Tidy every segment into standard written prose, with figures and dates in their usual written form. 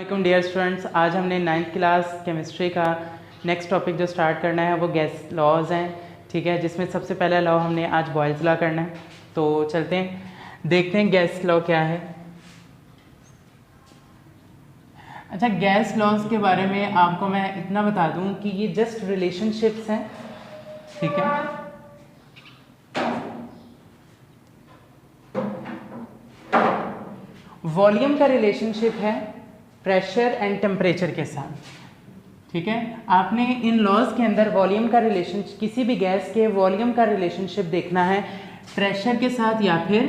वालेकुम dear students, आज हमने 9th क्लास केमिस्ट्री का नेक्स्ट टॉपिक जो स्टार्ट करना है वो गैस लॉज हैं। ठीक है, जिसमें सबसे पहला लॉ हमने आज बॉयल्स लॉ करना है। तो चलते हैं, देखते हैं गैस लॉ क्या है। अच्छा, गैस लॉज के बारे में आपको मैं इतना बता दूं कि ये जस्ट रिलेशनशिप्स हैं। ठीक है, वॉल्यूम का रिलेशनशिप है प्रेशर एंड टेम्परेचर के साथ। ठीक है, आपने इन लॉज के अंदर वॉल्यूम का रिलेशन, किसी भी गैस के वॉल्यूम का रिलेशनशिप देखना है प्रेशर के साथ या फिर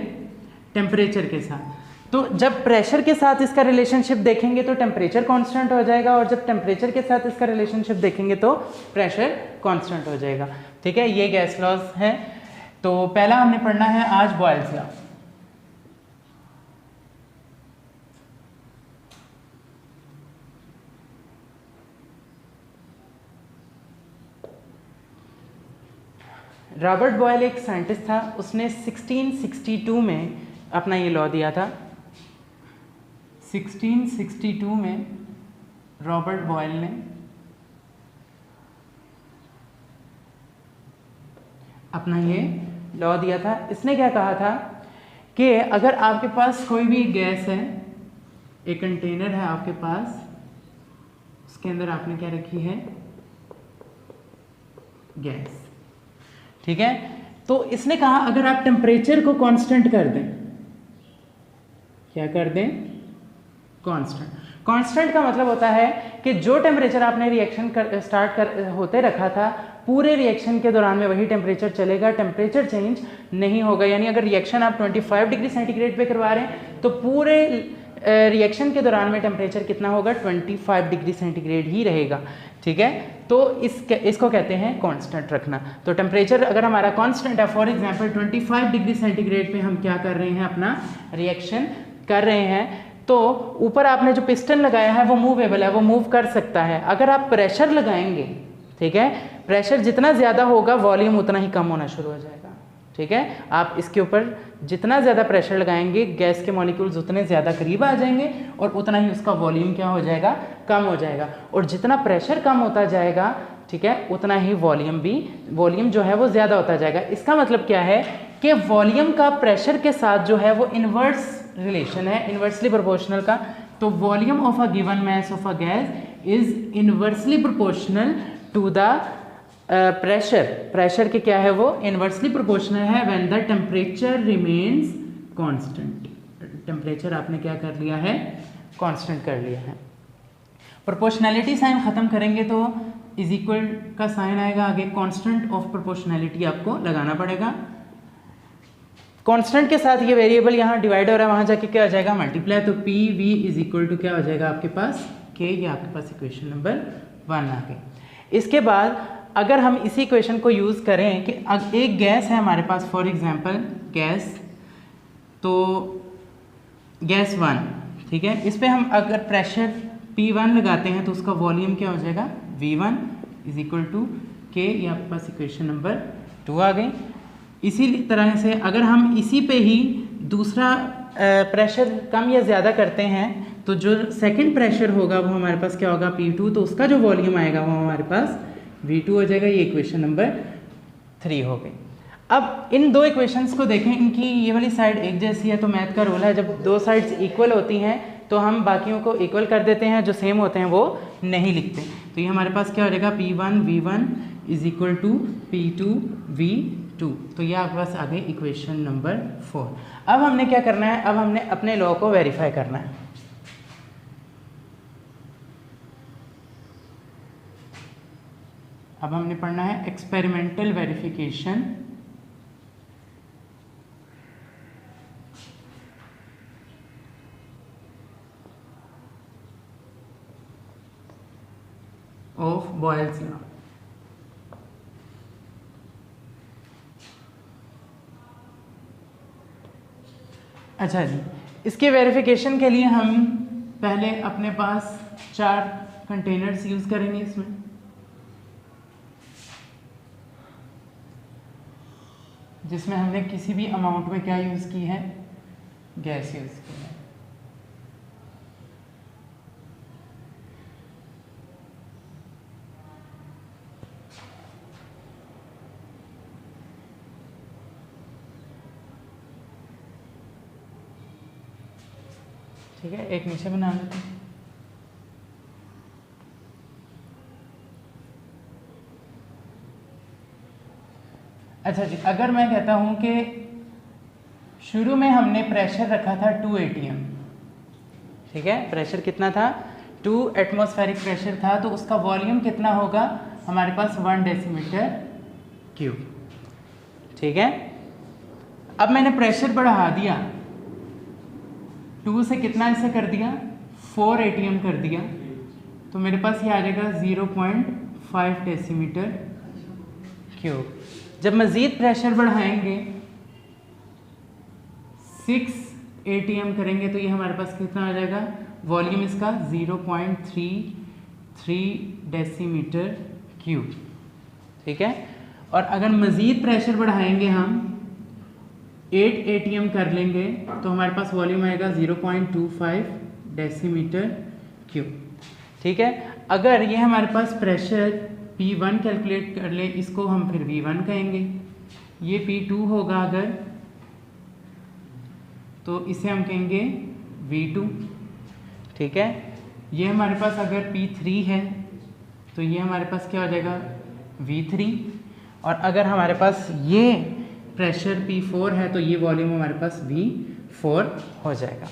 टेम्परेचर के साथ। तो जब प्रेशर के साथ इसका रिलेशनशिप देखेंगे तो टेम्परेचर कांस्टेंट हो जाएगा, और जब टेम्परेचर के साथ इसका रिलेशनशिप देखेंगे तो प्रेशर कांस्टेंट हो जाएगा। ठीक है, ये गैस लॉज है। तो पहला हमने पढ़ना है आज बॉयल्स लॉ। रॉबर्ट बॉयल एक साइंटिस्ट था, उसने 1662 में अपना ये लॉ दिया था। 1662 में रॉबर्ट बॉयल ने अपना ये लॉ दिया था। इसने क्या कहा था कि अगर आपके पास कोई भी गैस है, एक कंटेनर है आपके पास, उसके अंदर आपने क्या रखी है, गैस। ठीक है, तो इसने कहा अगर आप टेम्परेचर को कांस्टेंट कर दें, क्या कर दें, कांस्टेंट। कांस्टेंट का मतलब होता है कि जो टेम्परेचर आपने रिएक्शन होते रखा था, पूरे रिएक्शन के दौरान में वही टेम्परेचर चलेगा, टेम्परेचर चेंज नहीं होगा। यानी अगर रिएक्शन आप 25 डिग्री सेंटीग्रेड पे करवा रहे हैं तो पूरे रिएक्शन के दौरान में टेम्परेचर कितना होगा, 25 डिग्री सेंटीग्रेड ही रहेगा। ठीक है, तो इसको कहते हैं कांस्टेंट रखना। तो टेम्परेचर अगर हमारा कांस्टेंट है, फॉर एग्जांपल 25 डिग्री सेंटीग्रेड पे हम क्या कर रहे हैं, अपना रिएक्शन कर रहे हैं, तो ऊपर आपने जो पिस्टन लगाया है वो मूवेबल है, वो मूव कर सकता है। अगर आप प्रेशर लगाएंगे, ठीक है, प्रेशर जितना ज़्यादा होगा वॉल्यूम उतना ही कम होना शुरू हो जाएगा। ठीक है, आप इसके ऊपर जितना ज़्यादा प्रेशर लगाएंगे गैस के मॉलिक्यूल्स उतने ज़्यादा करीब आ जाएंगे और उतना ही उसका वॉल्यूम क्या हो जाएगा, कम हो जाएगा। और जितना प्रेशर कम होता जाएगा, ठीक है, उतना ही वॉल्यूम जो है वो ज़्यादा होता जाएगा। इसका मतलब क्या है कि वॉल्यूम का प्रेशर के साथ जो है वो इन्वर्स रिलेशन है, इन्वर्सली प्रोपोर्शनल का। तो volume of a given mass of a gas is inversely proportional to the pressure के क्या है, वो इन्वर्सली प्रोपोर्शनल है when the temperature remains constant. Temperature आपने क्या कर लिया है, कांस्टेंट कर लिया है। प्रोपोर्शनैलिटी साइन खत्म करेंगे तो इज इक्वल का साइन आएगा आगे, कांस्टेंट ऑफ प्रोपोर्शनैलिटी आपको लगाना पड़ेगा। कांस्टेंट के साथ ये वेरिएबल यहाँ डिवाइड हो रहा है, वहाँ जाके क्या हो जाएगा, मल्टीप्लाई। तो P V is equal to क्या हो जाएगा आपके पास, के। ये आपके पास इक्वेशन नंबर 1 आ गई। इसके बाद अगर हम इसी इक्वेशन को यूज़ करें कि एक गैस है हमारे पास, फॉर एग्जांपल गैस, तो गैस 1, ठीक है, इस पे हम अगर प्रेशर P1 लगाते हैं तो उसका वॉल्यूम क्या हो जाएगा, V1 इज इक्वल टू के। ये आपके पास इक्वेशन नंबर 2 आ गई। इसी तरह से अगर हम इसी पे ही दूसरा प्रेशर कम या ज़्यादा करते हैं तो जो सेकंड प्रेशर होगा वो हमारे पास क्या होगा, P2, तो उसका जो वॉल्यूम आएगा वो हमारे पास V2 हो जाएगा। ये इक्वेशन नंबर 3 हो गई। अब इन दो इक्वेशंस को देखें, इनकी ये वाली साइड एक जैसी है, तो मैथ का रूल है जब दो साइड्स इक्वल होती हैं तो हम बाकियों को इक्वल कर देते हैं, जो सेम होते हैं वो नहीं लिखते। तो ये हमारे पास क्या हो जाएगा, P1 V1 is equal to P2 V2। तो ये आपके पास आ गई इक्वेशन नंबर 4। अब हमने क्या करना है, अब हमने अपने लॉ को वेरीफाई करना है। अब हमने पढ़ना है experimental verification of Boyle's law. अच्छा जी, इसके वेरिफिकेशन के लिए हम पहले अपने पास 4 कंटेनर्स यूज़ करेंगे। इसमें जिसमें हमने किसी भी अमाउंट में क्या यूज़ की है, गैस यूज़ की है। ठीक है, एक नीचे बना लेते हैं। अच्छा जी, अगर मैं कहता हूं कि शुरू में हमने प्रेशर रखा था 2 atm, ठीक है, प्रेशर कितना था, 2 एटमॉस्फेरिक प्रेशर था, तो उसका वॉल्यूम कितना होगा हमारे पास 1 डेसीमीटर क्यूब, ठीक है। अब मैंने प्रेशर बढ़ा दिया, 2 से कितना इसे कर दिया, 4 atm कर दिया, तो मेरे पास ये आ जाएगा 0.5 डेसीमीटर क्यूब। जब मज़ीद प्रेशर बढ़ाएंगे 6 atm करेंगे तो ये हमारे पास कितना आ जाएगा, वॉल्यूम इसका 0.33 डेसीमीटर क्यूब, ठीक है। और अगर मज़ीद प्रेशर बढ़ाएंगे हम 8 atm कर लेंगे तो हमारे पास वॉल्यूम आएगा 0.25 डेसीमीटर क्यूब, ठीक है। अगर ये हमारे पास प्रेशर P1 कैलकुलेट कर लें, इसको हम फिर V1 कहेंगे, ये P2 होगा अगर, तो इसे हम कहेंगे V2, ठीक है। ये हमारे पास अगर P3 है तो ये हमारे पास क्या हो जाएगा, V3, और अगर हमारे पास ये प्रेशर P4 है तो ये वॉल्यूम हमारे पास V4 हो जाएगा।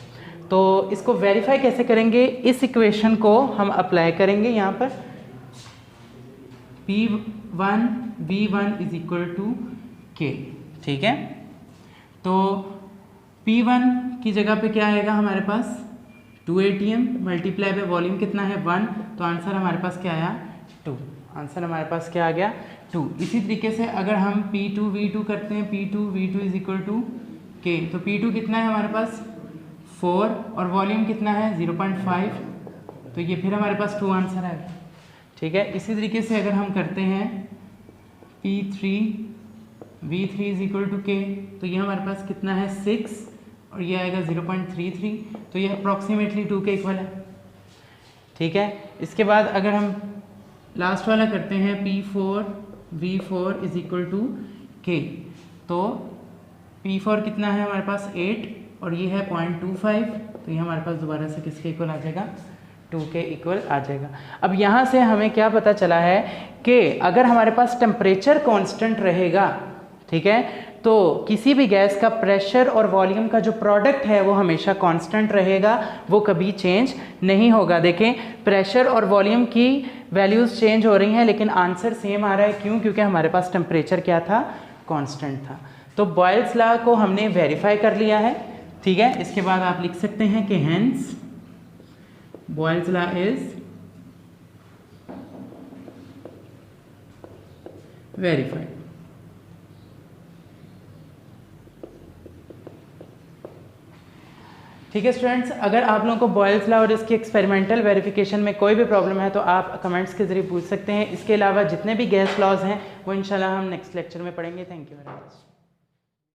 तो इसको वेरीफाई कैसे करेंगे, इस इक्वेशन को हम अप्लाई करेंगे यहाँ पर, P1 V1 is equal to K, ठीक है। तो P1 की जगह पे क्या आएगा हमारे पास, 2 atm मल्टीप्लाई बाय वॉल्यूम कितना है 1, तो आंसर हमारे पास क्या आया 2, आंसर हमारे पास क्या आ गया 2। इसी तरीके से अगर हम P2 V2 करते हैं, P2 V2 is equal to K, तो P2 कितना है हमारे पास 4 और वॉल्यूम कितना है 0.5, तो ये फिर हमारे पास 2 आंसर आएगा, ठीक है। इसी तरीके से अगर हम करते हैं P3 V3 is equal to K, तो ये हमारे पास कितना है 6 और ये आएगा 0.33, तो ये अप्रॉक्सीमेटली 2 के इक्वल है, ठीक है। इसके बाद अगर हम लास्ट वाला करते हैं P4 V4 is equal to K, तो P4 कितना है हमारे पास 8 और ये है 0.25, तो ये हमारे पास दोबारा से किसके इक्वल आ जाएगा 2 के इक्वल आ जाएगा। अब यहाँ से हमें क्या पता चला है कि अगर हमारे पास टेम्परेचर कांस्टेंट रहेगा, ठीक है, तो किसी भी गैस का प्रेशर और वॉल्यूम का जो प्रोडक्ट है वो हमेशा कांस्टेंट रहेगा, वो कभी चेंज नहीं होगा। देखें, प्रेशर और वॉल्यूम की वैल्यूज़ चेंज हो रही हैं लेकिन आंसर सेम आ रहा है, क्यों, क्योंकि हमारे पास टेम्परेचर क्या था, कांस्टेंट था। तो बॉयल्स लॉ को हमने वेरीफाई कर लिया है, ठीक है। इसके बाद आप लिख सकते हैं कि hence Boyle's law is verified। ठीक है स्टूडेंट्स, अगर आप लोगों को बॉयल्स लॉ और इसकी एक्सपेरिमेंटल वेरिफिकेशन में कोई भी प्रॉब्लम है तो आप कमेंट्स के जरिए पूछ सकते हैं। इसके अलावा जितने भी गैस लॉज हैं वो इंशाल्लाह हम नेक्स्ट लेक्चर में पढ़ेंगे। Thank you very much.